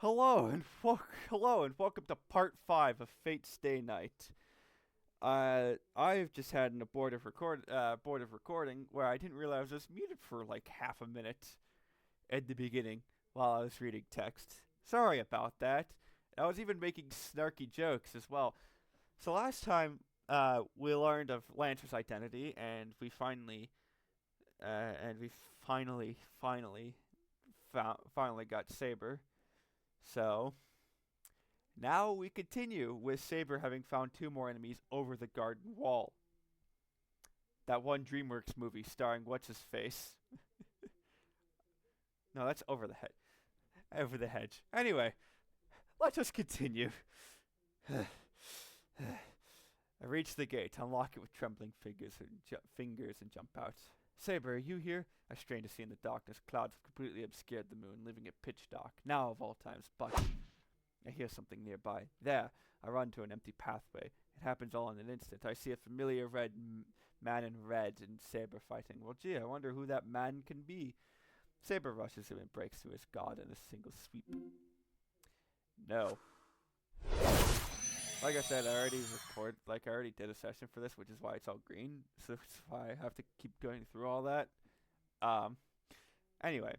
Hello and welcome to part 5 of Fate's Stay Night. I've just had an abortive recording where I didn't realize I was muted for like half a minute at the beginning while I was reading text. Sorry about that. I was even making snarky jokes as well. So last time we learned of Lancer's identity, and we finally got Saber. So now we continue with Saber having found two more enemies over the garden wall. That one DreamWorks movie starring what's his face? No, that's over the head. Over the hedge. Anyway, let us continue. I reach the gate, unlock it with trembling fingers, and jump out. Saber, are you here? I strain to see in the darkness. Clouds have completely obscured the moon, leaving it pitch dark. Now of all times, but I hear something nearby. There, I run to an empty pathway. It happens all in an instant. I see a familiar man in red and Saber fighting. Well, gee, I wonder who that man can be. Saber rushes him and breaks through his guard in a single sweep. No. Like I said, I already did a session for this, which is why it's all green. So that's why I have to keep going through all that. Um, anyway.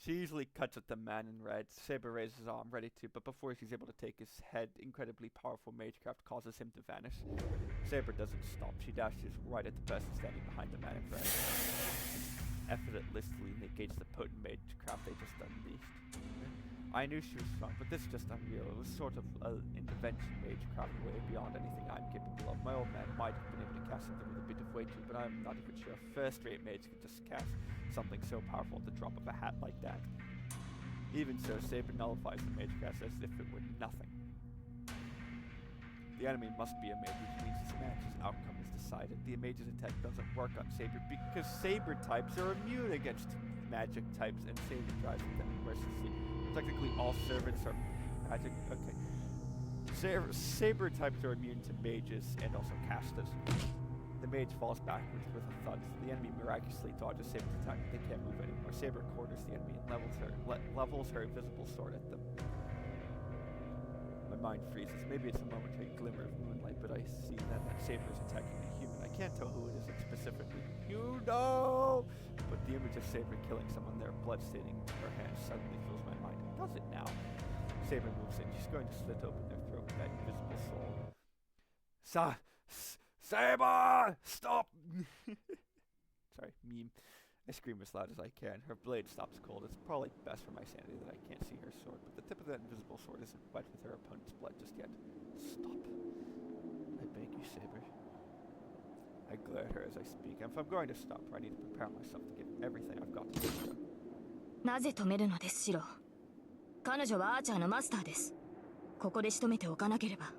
She easily cuts at the man in red. Saber raises his arm, ready to, but before she's able to take his head, incredibly powerful magecraft causes him to vanish. Saber doesn't stop. She dashes right at the person standing behind the man in red. Effortlessly negates the potent magecraft they just unleashed. I knew she was strong, but this is just unreal. It was sort of an intervention magecraft way beyond anything I'm capable of. My old man might have been able to cast something with a bit of weight to it, but I'm not even sure a first-rate mage could just cast something so powerful at the drop of a hat like that. Even so, Saber nullifies the magecraft as if it were nothing. The enemy must be a mage, which means this match's outcome is decided. The mage's attack doesn't work on Saber because Saber types are immune against magic types, and Saber drives them mercilessly. Technically, all servants are magic. Okay. Saber types are immune to mages and also casters. The mage falls backwards with a thud. The enemy miraculously dodges Saber's attack, but they can't move anymore. Saber corners the enemy and levels her invisible sword at them. My mind freezes. Maybe it's a momentary glimmer of moonlight, but I see that Saber is attacking a human. I can't tell who it is specifically. You know! But the image of Saber killing someone there, blood staining her hands, suddenly fills my mind. It does it now. Saber moves in. She's going to slit open their throat with that invisible soul. Saber! Stop! Sorry, meme. I scream as loud as I can. Her blade stops cold. It's probably best for my sanity that I can't see her sword, but the tip of that invisible sword isn't wet with her opponent's blood just yet. Stop. I beg you, Saber. I glare at her as I speak. If I'm going to stop her, I need to prepare myself to give everything I've got to give her. なぜ止めるのです、シロー。彼女はアーチャーのマスターです。ここで仕留めておかなければ。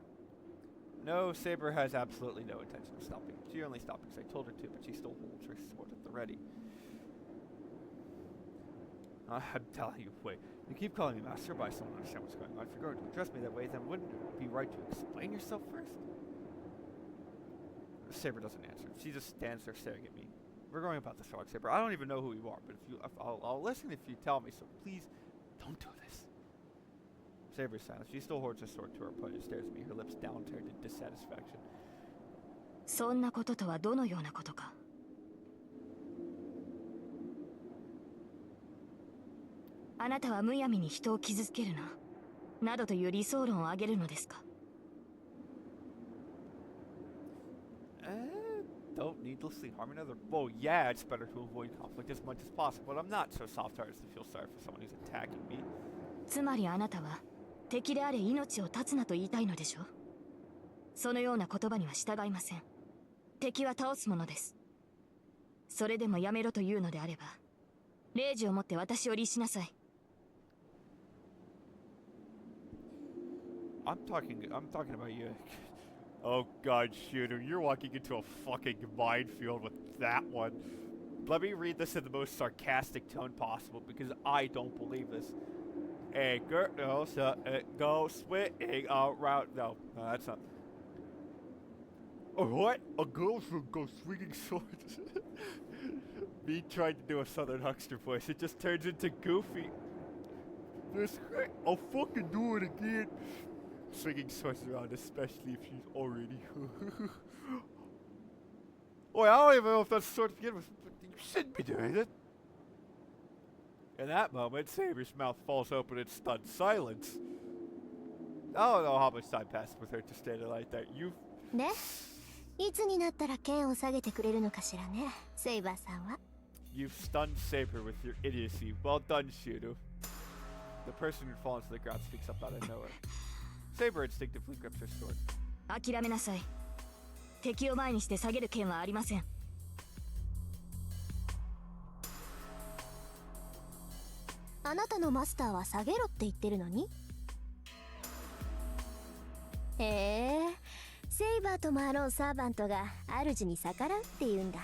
No, Saber has absolutely no intention of stopping. She only stopped because I told her to, but she still holds her sword at the ready. I'm telling you, wait. You keep calling me master, but I still don't understand what's going on. If you're going to address me that way, then wouldn't it be right to explain yourself first? Saber doesn't answer. She just stands there staring at me. We're going about this wrong, Saber. I don't even know who you are, but I'll listen if you tell me, so please don't do this. Saber's silent. She still holds her sword to her opponent and stares at me, her lips downturned in dissatisfaction. そんなこととはどのようなことか。あなたはむやみに人を傷つけるな、などという理想論を挙げるのですか。Don't needlessly harm another. Well, yeah, it's better to avoid conflict as much as possible, but I'm not so soft-hearted as to feel sorry for someone who's attacking me. つまりあなたは敵であれ命を絶つなと言いたいのでしょ。そのような言葉には従いません。敵は倒すものです。それでもやめろというのであれば、令旨をもって私を律しなさい。I'm talking about you. Oh god, Shirou, you're walking into a fucking minefield with that one. Let me read this in the most sarcastic tone possible, because I don't believe this. A girl go swinging around. No, that's not. Oh, what? A girl should go swinging swords. Me trying to do a southern huckster voice, it just turns into Goofy. this. I'll fucking do it again. Swinging swords around, especially if she's already. Oh, I don't even know if that's sword to begin with, but you shouldn't be doing it. In that moment, Saber's mouth falls open in stunned silence. I don't know how much time passed with her to stay there like that. You. で、いつになったら剣を下げてくれるのかしらね、セイバーさんは。You've stunned Saber with your idiocy. Well done, Shirou. The person who falls to the ground speaks up out of nowhere. Saber instinctively grips her sword. 諦めなさい。敵を前にして下げる剣はありません。あなたのマスターは下げろって言ってるのに。へえ、セイバーとマーロンサーバントが主に逆らうって言うんだ。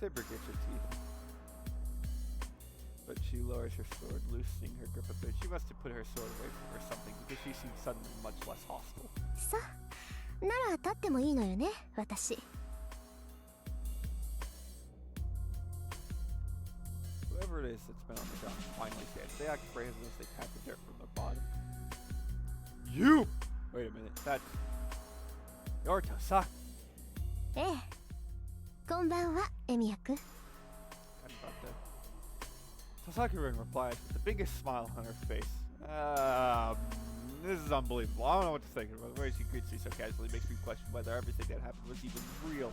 Saber gets her teeth. But she lowers her sword, loosening her grip a bit. She must have put her sword away from her or something, because she seems suddenly much less hostile. さ、なら立ってもいいのよね、私。Whoever it is that's been on the ground finally stands. They act brave as they pat the dirt from their bottom. You! Wait a minute, that's... You're Tasaki. ええ。こんばんは、エミヤくん。Tasaki-rin replies with the biggest smile on her face. This is unbelievable. I don't know what to think. The way she greets me so casually makes me question whether everything that happened was even real.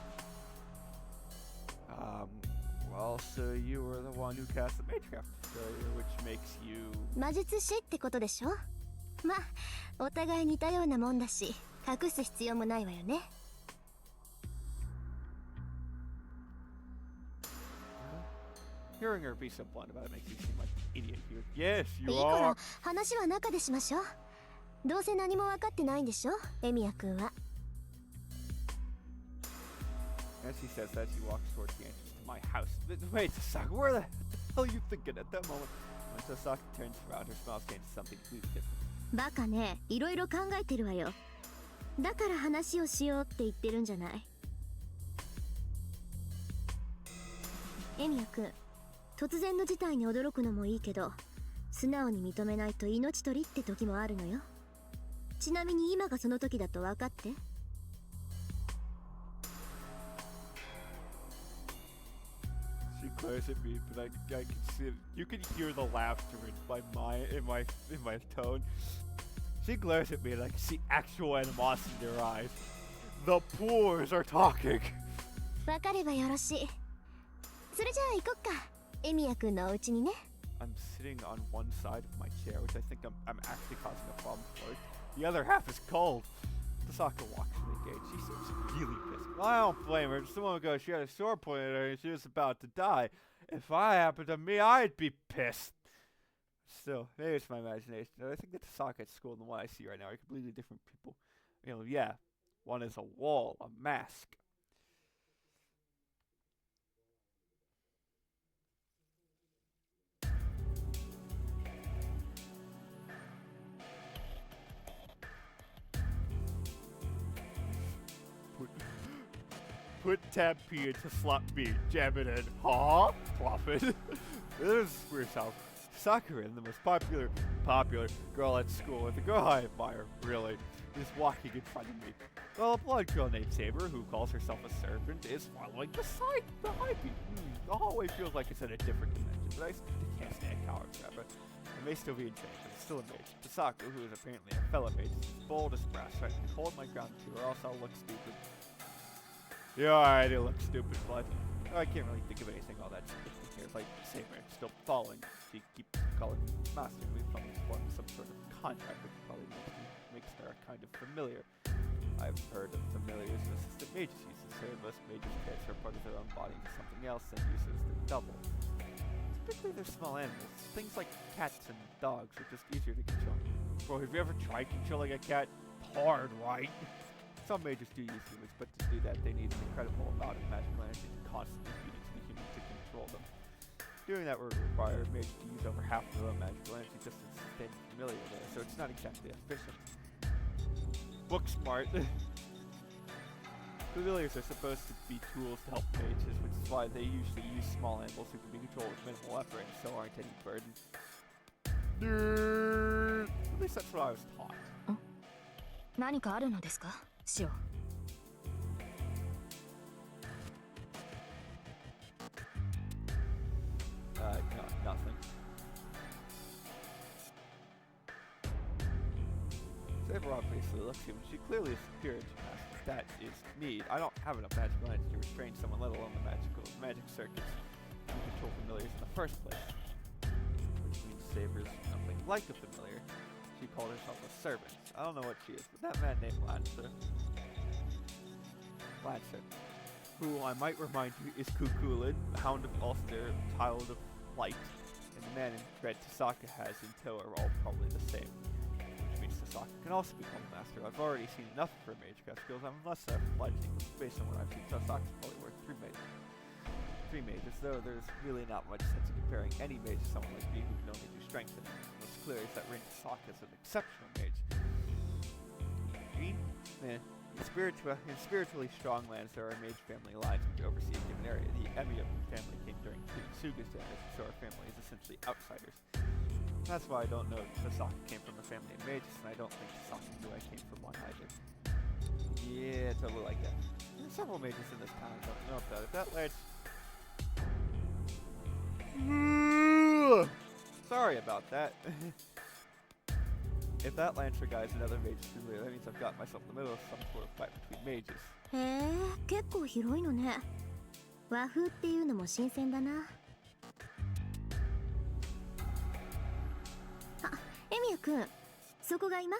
Well, so you were the one who cast the Magecraft failure, which makes you... 魔術師ってことでしょ。まあ、お互い似たようなもんだし、隠す必要もないわよね。Hearing her be so blunt about it makes you seem like an idiot here. Yes, you いいから are. 話は中でしましょう。どうせ何も分かってないんでしょ、エミヤくんは。As he says that, she walks towards the entrance to my house. Wait, Tasaki, where the hell are you thinking at that moment? When Tasaki turns around, her smile changes to something completely different. バカね、いろいろ考えてるわよ。だから話をしようって言ってるんじゃない。エミヤくん、突然の事態に驚くのもいいけど、素直に認めないと命取りって時もあるのよ。ちなみに今がその時だと分かって。She glares at me, but I can see it. You can hear the laughter in my tone. She glares at me and I can see actual animosity in her eyes. The poors are talking. 分かればよろしい。それじゃあ行こっか。エミヤくんのお家にね。I'm sitting on one side of my chair, which I think I'm actually causing a problem for it. The other half is cold. Tasaka walks to the gate. She seems really pissed. Well, I don't blame her. Just a moment ago, she had a sword pointed at her and she was about to die. If I happened to me, I'd be pissed. Still, maybe it's my imagination. I think that Tasaka at school and the one I see right now are completely different people. You know, yeah. One is a wall, a mask. Put tab P into slot B, jam it in, huh? Plop it. This is weird how Sakura, the most popular girl at school, and the girl I admire, really, is walking in front of me. Well, a blonde girl named Saber, who calls herself a servant, is following behind me. The hallway feels like it's in a different dimension, but I can't stand cowards forever. I may still be in change, but it's still a mage. Tasaka, who is apparently a fellow mage, is as bold as brass, so I can hold my ground too, or else I'll look stupid. Yeah, alright, it looks stupid, but I can't really think of anything all that significant here. Like, Saber still following. She keeps calling me master. We've probably formed some sort of contract, which probably makes her kind of familiar. I've heard of familiars and assistant mages uses her. Most mages transfer part of their own body into something else and uses their double. Typically, they're small animals. Things like cats and dogs are just easier to control. Bro, have you ever tried controlling a cat? Hard, right? Some mages do use humans, but to do that, they need an incredible amount of magical energy to constantly feed into the human to control them. Doing that would require a mage to use over half of their own magical energy just to sustain familiar there, so it's not exactly efficient. Book smart. Familiars are supposed to be tools to help mages, which is why they usually use small animals who can be controlled with minimal effort and so aren't any burden. At least that's what I was taught. 何かあるのですか、シロ？ No, nothing. Saber obviously looks human. She clearly is superior to Master. That is me. I don't have enough magical energy to restrain someone, let alone the magic circuits to control familiars in the first place. Which means Saber's nothing like a familiar. She called herself a servant. I don't know what she is, but that man named Lancer, who I might remind you is Kukulin, Hound of Ulster, Child of Light, and the man in dread Tasaka has in tow are all probably the same. Which means Tasaka can also become a master. I've already seen enough of her magecraft skills. I'm less obliging, based on what I've seen. Tasaka's probably worth 3 mages, though there's really not much sense in comparing any mage to someone like me who can only do strengthening. What's clear is that Rin Tasaka is an exceptional mage. In spiritually strong lands, there are mage family lines which oversee a given area. The Emiya family came during Suga's generation, so our family is essentially outsiders. That's why I don't know Tasaka came from a family of mages, and I don't think Tasaka knew I came from one either. Yeah, totally like that. There's several mages in this town. I don't know if that ledge. Sorry about that. If that Lancer guy is another mage familiar, that means I've got myself in the middle of some sort of fight between mages. へえ、結構広いのね。和風っていうのも新鮮だな。あ、エミヤくん、そこが今？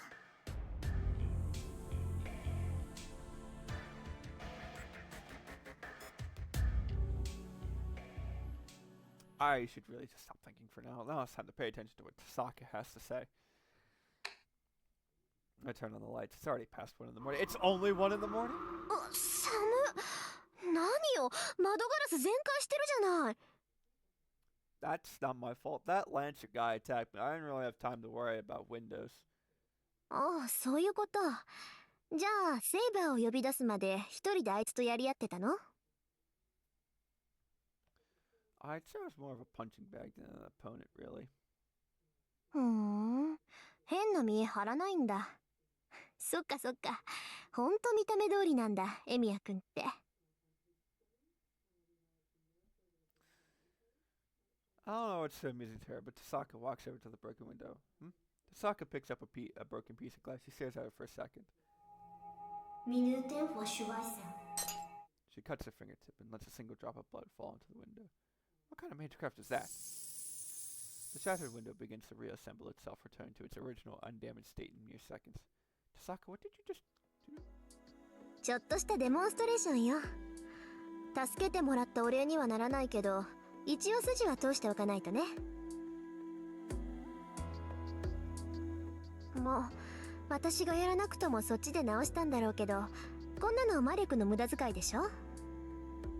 I should really just stop thinking for now. Now it's time to pay attention to what Tasaka has to say. I turn on the lights. It's already past 1 in the morning. It's only 1 in the morning? 寒っ。何よ、窓ガラス全開してるじゃない。 That's not my fault. That Lancer guy attacked me. I didn't really have time to worry about windows. ああ、そういうこと。じゃあ、セイバーを呼び出すまで一人であいつとやり合ってたの？ I'd say I was more of a punching bag than an opponent, really. ふーん、変な見え張らないんだ。そっかそっか。ほんと見た目通りなんだ、エミヤくんって。I don't know what's so amusing to her, but Tasaka walks over to the broken window. Tasaka picks up a broken piece of glass. She stares at it for a second. She cuts her fingertip and lets a single drop of blood fall into the window. What kind of magecraft is that? The shattered window begins to reassemble itself, returning to its original undamaged state in mere seconds. Tasaka, what did you just do? ちょっとしたデモンストレーションよ。助けてもらったお礼にはならないけど、一応筋は通しておかないとね。もう、私がやらなくともそっちで直したんだろうけど、こんなの魔力の無駄遣いでしょ？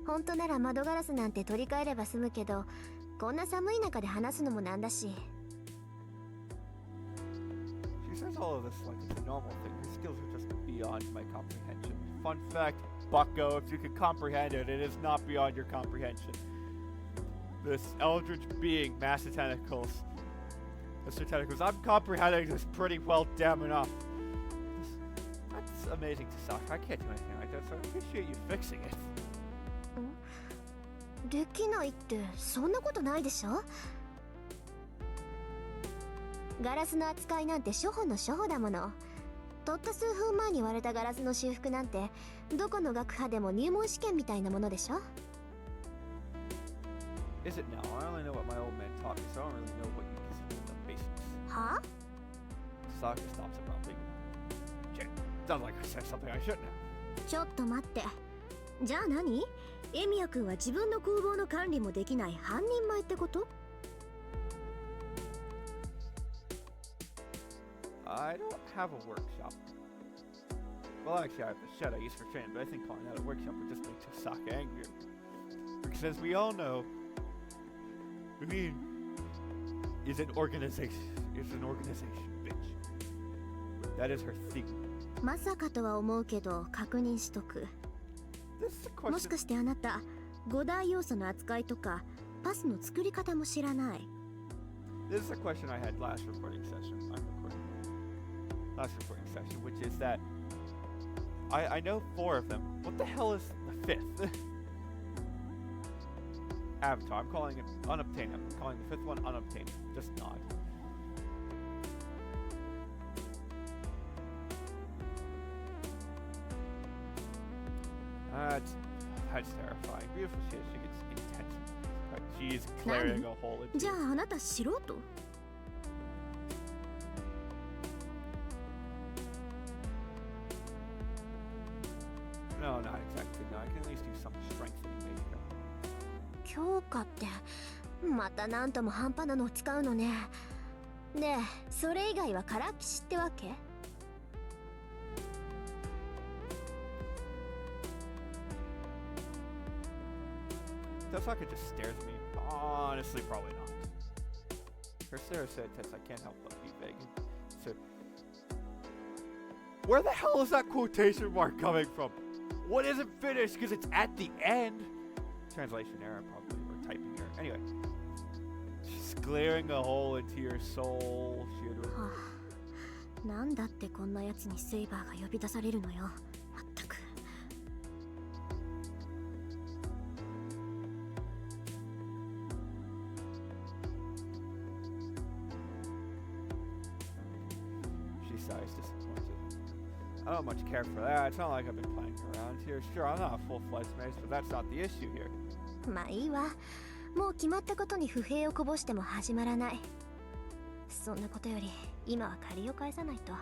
本当なら窓ガラスなんて取り替えれば済むけど、こんな寒い中で話すのもなんだし。She says all of this like it's a normal thing. Her skills are just beyond my comprehension. Fun fact, bucko, if you can comprehend it, it is not beyond your comprehension. This eldritch being, Master Tentacles. Mr. Tentacles, I'm comprehending this pretty well damn enough. That's amazing, Tasaka. I can't do anything like that, so I appreciate you fixing it. できないってそんなことないでしょ？ガラスの扱いなんて初歩の初歩だもの。たった数分前に割れたガラスの修復なんてどこの学派でも入門試験みたいなものでしょ？ Is it now? I only know what my old man taught me, so I don't really know what you consider the basics. は？ Tasaka stops abruptly. Shit, sounds like I said something I shouldn't have. ちょっと待って。じゃあ何？エミヤ君は自分の工房の管理もできない半人前ってこと？ I don't have a workshop. Well, actually, I have a shed I use for training, but I think calling that a workshop would just make Tasaka angrier. Because as we all know, Rin is an organization. Is an organization, bitch. That is her thing. まさかとは思うけど確認しとく。This is a もし question. かしてあなた5大要素の扱いとかパスの作り方も知らない？ This is a question I had last recording session. Last recording session, which is that I know 4 of them. What the hell is the 5th? Avatar. I'm calling it unobtained. I'm calling the 5th one unobtained. Just nod. That's terrifying. Beautiful shit. She gets intense. She's clearing a hole into. じゃああなた素人？ No, not exactly. No, I can at least do some strengthening maybe. 強化ってまたなんとも半端なのを使うのね。で、それ以外はからっきしってわけ？ Tosaka just stares at me. Honestly, probably not. Her Sarah said test, I can't help but be vague. So, where the hell is that quotation mark coming from? What isn't finished because it's at the end? Translation error, probably, or typing error. Anyway, she's glaring a hole into your soul, Shirou. はあ、なんだってこんなやつにセイバーが呼び出されるのよ。まったく。 She sighs disappointed. I don't much care for that. It's not like I've been playing around here. Sure, I'm not a full-fledged mage, but that's not the issue here. まあいいわ。もう決まったことに不平をこぼしても始まらない。そんなことより今は借りを返さないと。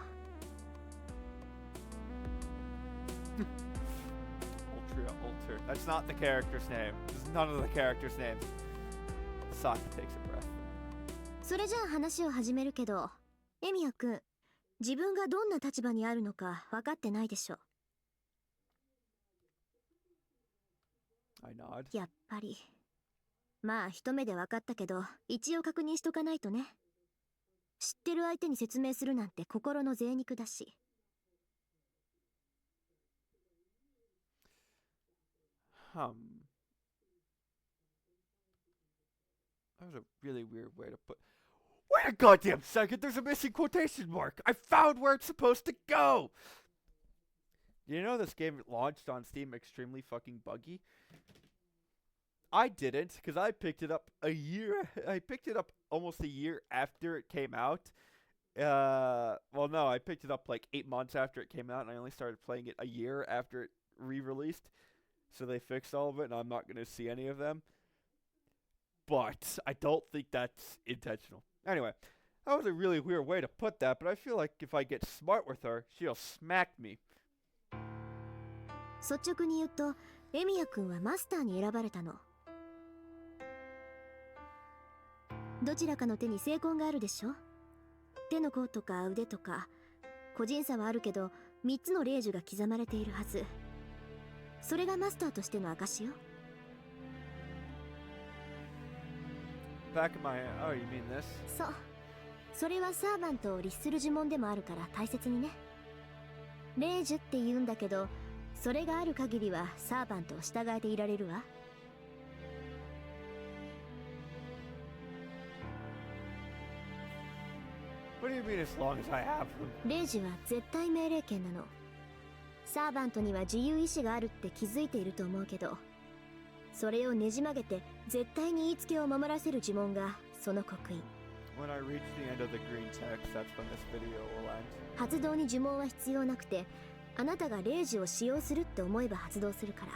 Ultra. That's not the character's name. This is none of the characters' names. Saki takes a breath. それじゃあ話を始めるけど、エミヤくん、自分がどんな立場にあるのか分かってないでしょ。 I nod. やっぱり。まあ一目で分かったけど、一応確認しとかないとね。知ってる相手に説明するなんて心の贅肉だし。 That was a really weird way to put. Wait a goddamn second! There's a missing quotation mark! I found where it's supposed to go! You know this game launched on Steam extremely fucking buggy? I didn't, because I picked it up almost a year after it came out. Well, no, I picked it up like 8 months after it came out, and I only started playing it a year after it re-released. So they fixed all of it, and I'm not going to see any of them. But I don't think that's intentional. Anyway, that was a really weird way to put that, but I feel like if I get smart with her, she'll smack me. 率直に言うと、エミヤくんはマスターに選ばれたの。どちらかの手に精魂があるでしょ。手の甲とか腕とか、個人差はあるけど、3つの霊樹が刻まれているはず。それがマスターとしての証よ。 Back in my... Oh, you mean this? そう。それはサーバントを律する呪文でもあるから大切にね。霊樹って言うんだけど、それがある限りはサーバントを従えていられるわ。 What do you mean as long as I have them? 霊樹は絶対命令権なの。サーバントには自由意志があるって気づいていると思うけど、それをねじ曲げて絶対に言いつけを守らせる呪文がその刻印。 When I reach the end of the green text, that's when this video will end. 発動に呪文は必要なくて、あなたが霊樹を使用するって思えば発動するから。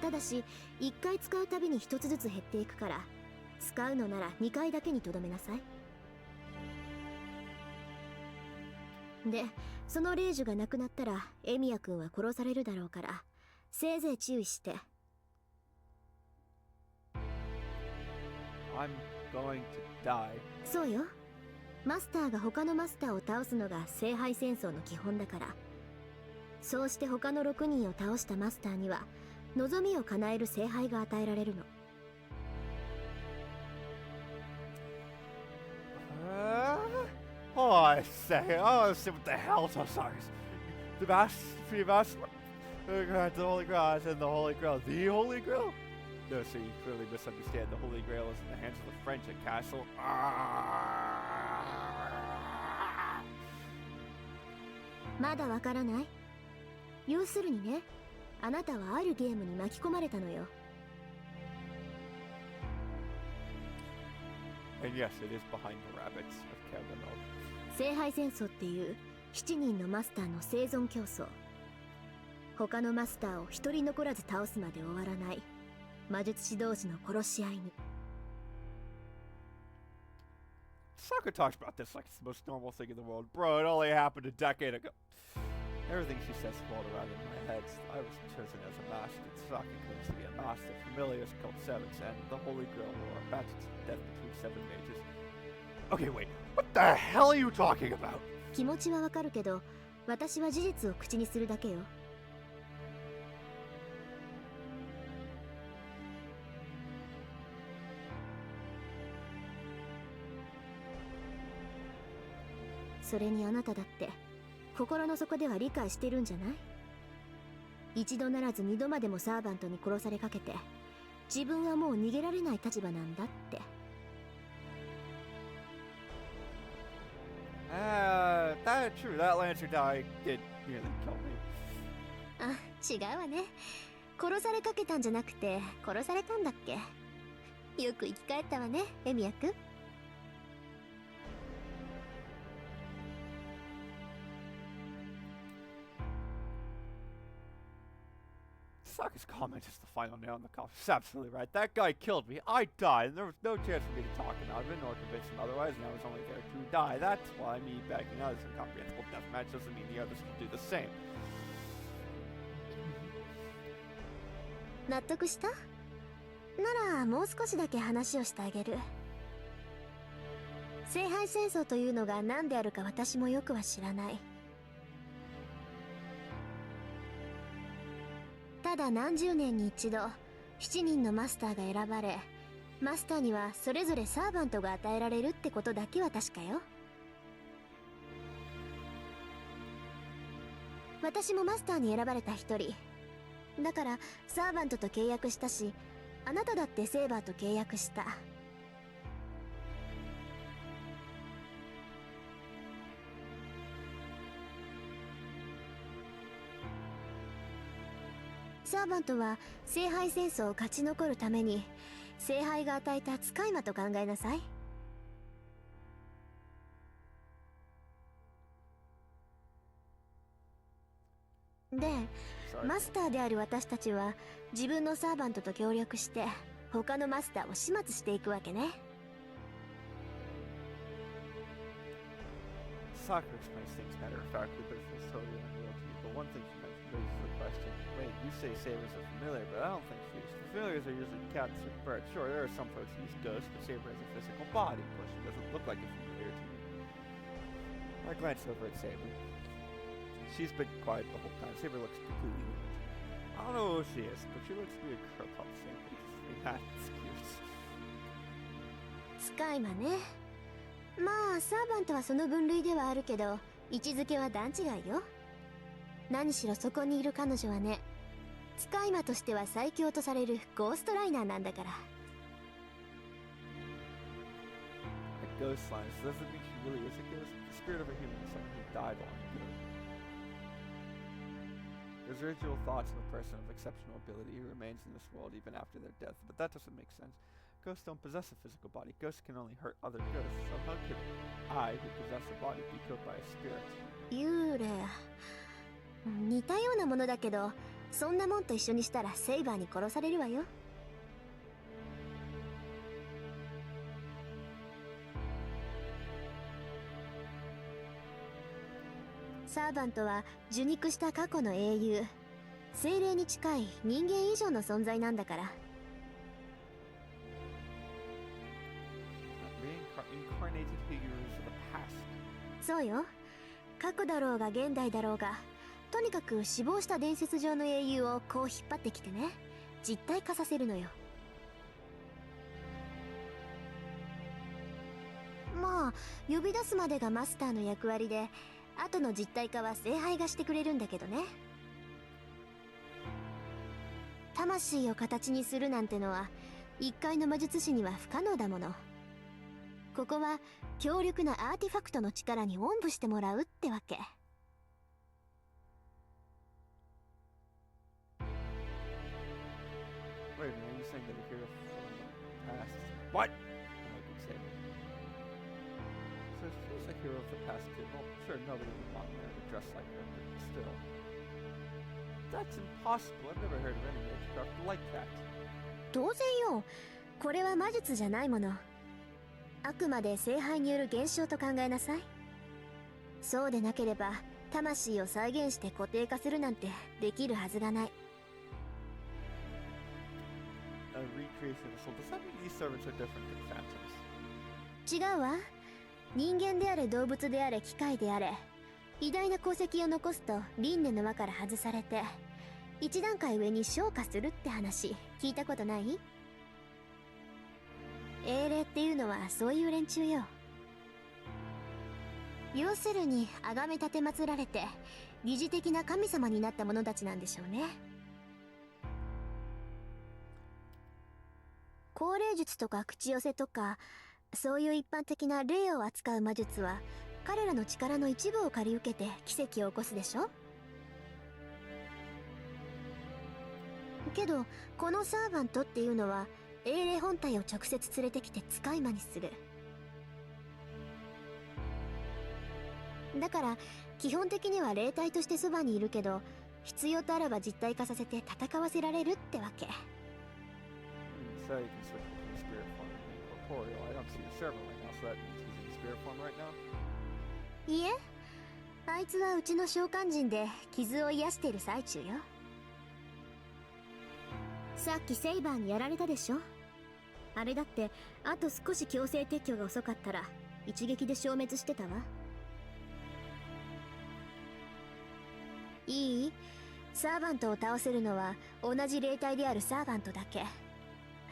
ただし1回使うたびに1つずつ減っていくから、使うのなら2回だけにとどめなさい。で、その霊樹がなくなったらエミヤくんは殺されるだろうから、せいぜい注意して。 I'm going to die. そうよ。マスターが他のマスターを倒すのが聖杯戦争の基本だから。そうして他の6人を倒したマスターには望みを叶える聖杯が与えられるの。Hold on a second. Oh, let's see what the hell Tosaka's. The free master. The Holy Grail. I said the Holy Grail. The Holy Grail? No, sir, you clearly misunderstand. The Holy Grail is in the hands of the French at Castle. まだわからない？要するにね、あなたはあるゲームに巻き込まれたのよ。And yes, it is behind the rabbits of Cabanol. 聖杯戦争っていう7人のマスターの生存競争。他のマスターを一人残らず倒すまで終わらない魔術師同士の殺し合いに。Sokka talks about this like it's the most normal thing in the world. Bro, it only happened a decade ago. Everything she says float around in my head. I was chosen as a master. Sokka claims to be a master. Familiars called Sevens, and the Holy Grail War. Battles to death between 7 mages. Okay, wait. What the hell are you talking about? 気持ちはわかるけど、私は事実を口にするだけよ。それにあなただって心の底では理解してるんじゃない？一度ならず二度までもサーバントに殺されかけて、自分はもう逃げられない立場なんだって。That's true. That Lancer die did nearly kill me. あ、違うわね。殺されかけたんじゃなくて殺されたんだっけ。よく生き返ったわね、エミヤくん。Sokka's comment is the final nail in the coffin. She's absolutely right. That guy killed me. I died, and there was no chance for me to talk him out of it, nor convince him otherwise, and I was only there to die. That's why me backing out of this incomprehensible deathmatch doesn't mean the others will do the same. 納得した？ならもう少しだけ話をしてあげる。聖杯戦争というのが何であるか私もよくは知らない。ただ何十年に一度7人のマスターが選ばれ、マスターにはそれぞれサーバントが与えられるってことだけは確かよ。私もマスターに選ばれた一人だからサーバントと契約したし、あなただってセーバーと契約した。サーバントは聖杯戦争を勝ち残るために聖杯が与えた使い魔と考えなさい。で、マスターである私たちは自分のサーバントと協力して他のマスターを始末していくわけね。Sokka explains things matter of factly, but it's totally unreal to me. But one thing she mentioned raises the question. Wait, you say sabers are familiar, but I don't think she is. Familiars are usually cats or birds. Sure, there are some folks who use ghosts, but Saber has a physical body. Of course, she doesn't look like a familiar to me. I glanced over at Saber. She's been quiet the whole time. Saber looks completely weird. I don't know who she is, but she looks to be a girl called Saber. That's cute. 使い魔ね。まあサーバントはその分類ではあるけど位置づけは段違いよ。何しろそこにいる彼女はね、使い魔としては最強とされるゴーストライナーなんだから。A ghost line. So does it mean she really is a ghost? The spirit of a human is someone who died long ago. There's residual thoughts of a person of exceptional ability who remains in this world even after their death, but that doesn't make sense. Ghosts don't possess a physical body. Ghosts can only hurt other ghosts, so how could I, who possess a body, be killed by a spirit? 幽霊。似たようなものだけど、そんなもんと一緒にしたらセイバーに殺されるわよ。サーバントは受肉した過去の英雄、精霊に近い人間以上の存在なんだから。Reincarnated figures of the past. そうよ。過去だろうが現代だろうが、とにかく死亡した伝説上の英雄をこう引っ張ってきてね、実体化させるのよ。まあ呼び出すまでがマスターの役割で、後の実体化は聖杯がしてくれるんだけどね。魂を形にするなんてのは一介の魔術師には不可能だもの。ここは強力なアーティファクトの力におんぶしてもらうってわけ。Wait a minute, are you saying that a hero from the past? What? Oh, I could say. So she's a hero of the past too. Well, sure, nobody would want her to dress like her, but still. That's impossible. I've never heard of any magecraft like that. 当然よ。これは魔術じゃないもの。あくまで聖杯による現象と考えなさい。そうでなければ魂を再現して固定化するなんてできるはずがない。Recreation of the soul. Does that mean these servants are different than phantoms? 違うわ。人間であれ動物であれ機械であれ、偉大な功績を残すと輪廻の輪から外されて一段階上に昇華するって話聞いたことない？英霊っていうのはそういう連中よ。要するに崇め立て祀られて疑似的な神様になった者たちなんでしょうね。高霊術とか口寄せとかそういう一般的な霊を扱う魔術は彼らの力の一部を借り受けて奇跡を起こすでしょ。けどこのサーバントっていうのは英霊本体を直接連れてきて使い魔にする。だから基本的には霊体としてそばにいるけど必要とあらば実体化させて戦わせられるってわけ。So you can switch between spirit form and corporeal. I don't see the servant right now, so that means he's in spirit form right now? いえ、あいつはうちの召喚人で傷を癒している最中よ。さっきセイバーにやられたでしょ。あれだってあと少し強制撤去が遅かったら一撃で消滅してたわ。いい？サーバントを倒せるのは同じ霊体であるサーバントだけ。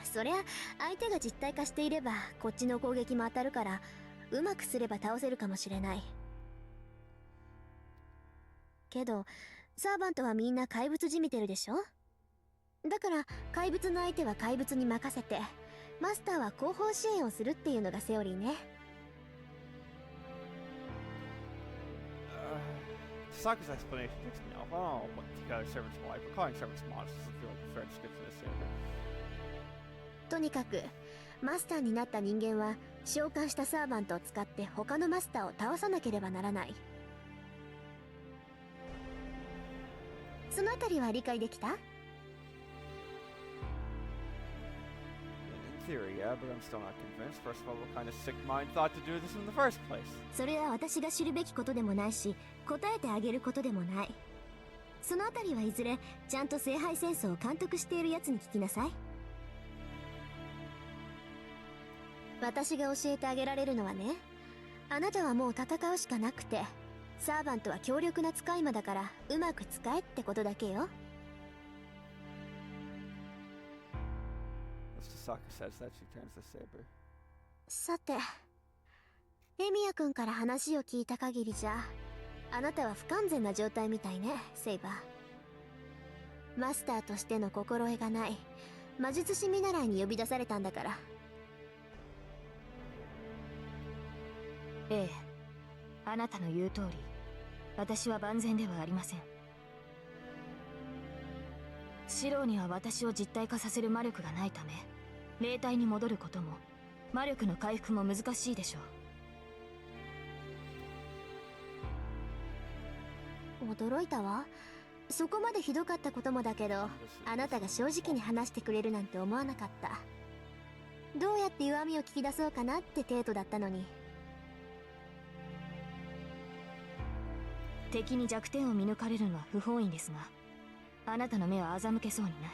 そりゃ相手が実体化していればこっちの攻撃も当たるからうまくすれば倒せるかもしれない。けどサーバントはみんな怪物じみてるでしょ。だから怪物の相手は怪物に任せてマスターは後方支援をするっていうのがセオリーね。Sokka's explanation takes me off. I don't know what the other servants are like, but calling servants monsters doesn't feel like a fair description of this saber. とにかくマスターになった人間は召喚したサーバントを使って他のマスターを倒さなければならない。そのあたりは理解できた？ In theory, yeah, but I'm still not convinced. First of all, what kind of sick mind thought to do this in the first place? それは私が知るべきことでもないし答えてあげることでもない。そのあたりはいずれちゃんと聖杯戦争を監督しているやつに聞きなさい。私が教えてあげられるのはね、あなたはもう戦うしかなくてサーバントは強力な使い魔だからうまく使えってことだけよ。Sokka says that she turns the saber. さてエミヤ君から話を聞いた限りじゃあなたは不完全な状態みたいね、セイバー。マスターとしての心得がない魔術師見習いに呼び出されたんだから。ええ、あなたの言う通り私は万全ではありません。シローには私を実体化させる魔力がないため霊体に戻ることも魔力の回復も難しいでしょう。驚いたわ。そこまでひどかったこともだけどあなたが正直に話してくれるなんて思わなかった。どうやって弱みを聞き出そうかなって程度だったのに。敵に弱点を見抜かれるのは不本意ですがあなたの目は欺けそうにない。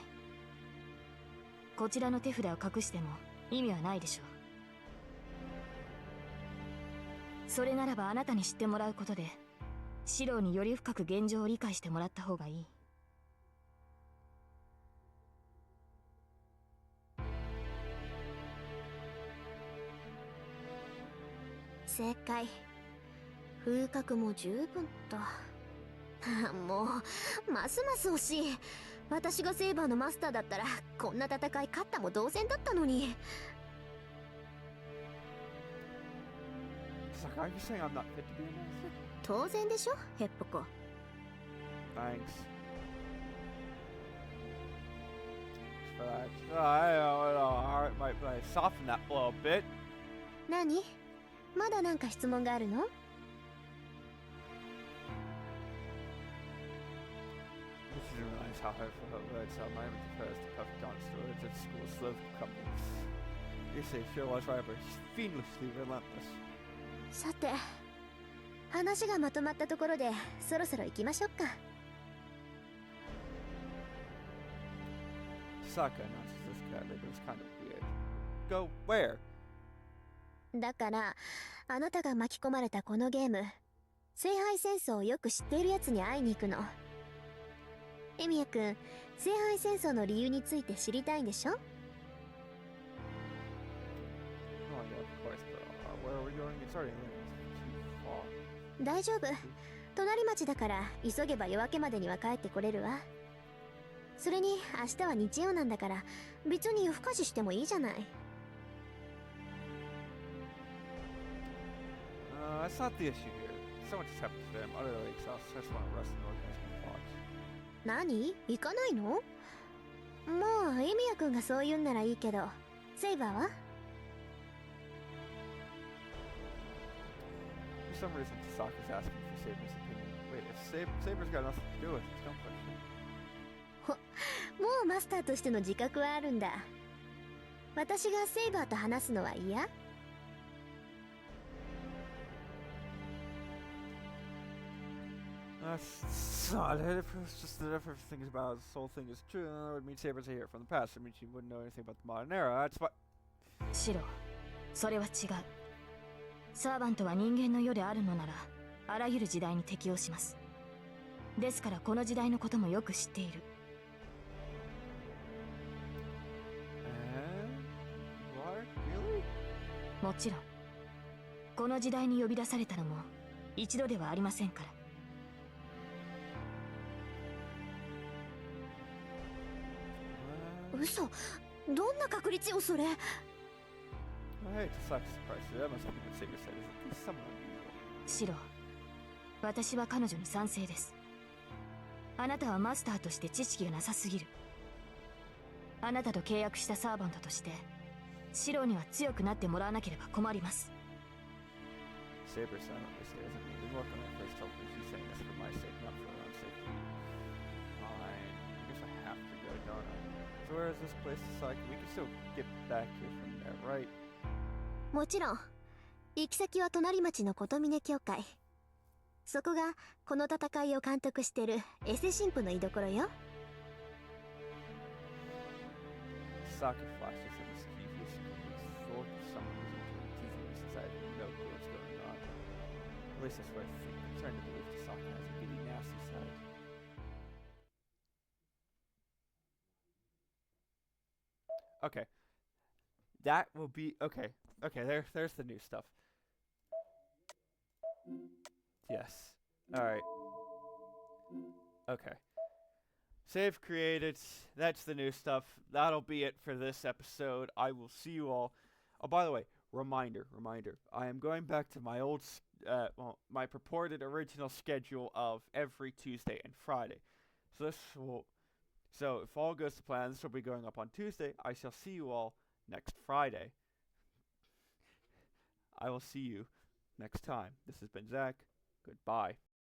こちらの手札を隠しても意味はないでしょう。それならばあなたに知ってもらうことでシローにより深く現状を理解してもらった方がいい。正解。風格も十分と。もうますます惜しい。私がセイバーのマスターだったらこんな戦い勝ったも同然だったのに。 Saka, are you saying I'm not fit to be a master? 当然でしょヘッポコ。 Thanks. For that. I know, might soften that blow a bit. 何？まだなんか質問があるの？ You didn't realize how hurtful her words are. My image of her as the perfect honest words at school slowly crumbled. You say Shirou was right, but she's fiendlessly relentless. さて、話がまとまったところでそろそろ行きましょうか。 Saka announces this quietly, but it's kind of weird. Go where? だからあなたが巻き込まれたこのゲーム、聖杯戦争をよく知っているやつに会いに行くの。エミヤ君、聖杯戦争の理由について知りたいんでしょ？ Oh yeah, of course, but where are we going? It's already too far. 大丈夫。隣町だから急げば夜明けまでには帰ってこれるわ。それに明日は日曜なんだから別に夜更かししてもいいじゃない。 That's not the issue here. So much has happened today. I'm utterly exhausted. I just want to rest and organize my thoughts. 何？行かないの？もうエミヤ君がそう言うんならいいけど、セイバーは？ For some reason, Tasaka's asking for Saber's opinion. Wait, if Saber's got nothing to do with it, don't question it. もうマスターとしての自覚はあるんだ。私がセイバーと話すのは嫌？ That's not it. If it was just that if everything about this whole thing is true, then it would mean Saber's a hero from the past. It means she wouldn't know anything about the modern era. That's what. シロ、それは違う。サーバントは人間の世であるのならあらゆる時代に適応します。ですからこの時代のこともよく知っている。What? Really? もちろんこの時代に呼び出されたのも一度ではありませんから。嘘。どんな確率よそれ。 I hate to suck surprise you. That must be what Saber said. Is it someone unusual? シロ、私は彼女に賛成です。あなたはマスターとして知識がなさすぎる。あなたと契約したサーバントとしてシロには強くなってもらわなければ困ります。 Saber silently stares at me. Didn't work when I first told her. She's saying this for my sake, not for her own sake. Fine. I guess I have to go, don't I? So where is this place? Like, we can still get back here from there, right? もちろん。行き先は隣町の琴峰教会。そこがこの戦いを監督してるエセ神父の居所よ。 Saka flashes at mischievous thought someone was teasing me since I had no clue what's going on. At least that's what I think. I'm starting to believe Saka has a really nasty side. Okay. That will be okay. Okay, there's the new stuff. Yes. Alright. Okay. Save created. That's the new stuff. That'll be it for this episode. I will see you all. Oh, by the way, reminder. I am going back to my old, my purported original schedule of every Tuesday and Friday. So if all goes to plan, this will be going up on Tuesday. I shall see you all next Friday. I will see you next time. This has been Zach. Goodbye.